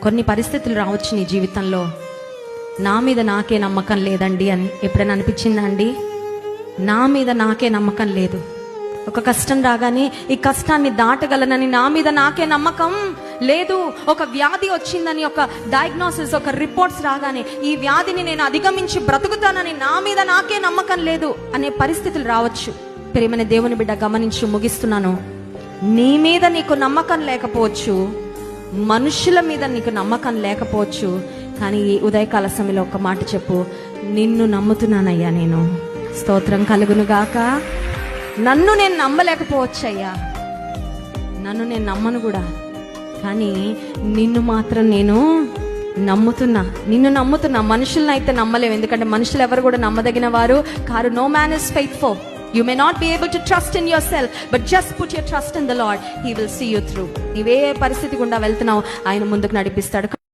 కొన్ని పరిస్థితులు రావచ్చు నీ జీవితంలో, నా మీద నాకే నమ్మకం లేదండి అని ఎప్పుడైనా అనిపించిందా అండి? నా మీద నాకే నమ్మకం లేదు. ఒక కష్టం రాగానే ఈ కష్టాన్ని దాటగలనని నా మీద నాకే నమ్మకం లేదు. ఒక వ్యాధి వచ్చిందని, ఒక డయాగ్నోసిస్, ఒక రిపోర్ట్స్ రాగానే ఈ వ్యాధిని నేను అధిగమించి బ్రతుకుతానని నా మీద నాకే నమ్మకం లేదు అనే పరిస్థితులు రావచ్చు. ప్రియమైన దేవుని బిడ్డ, గమనించి ముగిస్తున్నాను. నీ మీద నీకు నమ్మకం లేకపోవచ్చు, మనుషుల మీద నీకు నమ్మకం లేకపోవచ్చు, కానీ ఈ ఉదయకాల సమయంలో ఒక మాట చెప్పు: నిన్ను నమ్ముతున్నానయ్యా నేను. స్తోత్రం కలుగును గాక. నన్ను నేను నమ్మలేకపోవచ్చయ్యా, నన్ను నేను నమ్మను కూడా, కానీ నిన్ను మాత్రం నేను నమ్ముతున్నా. నిన్ను నమ్ముతున్నా. మనుషులను అయితే నమ్మలేవు, ఎందుకంటే మనుషులు ఎవరు కూడా నమ్మదగిన వారు కారు. No man is faithful. You may not be able to trust in yourself, but just put your trust in the Lord. He will see you through. నీవే పరిస్థితి గుండా వెళ్తున్నావు, ఆయన ముందుకు నడిపిస్తాడు.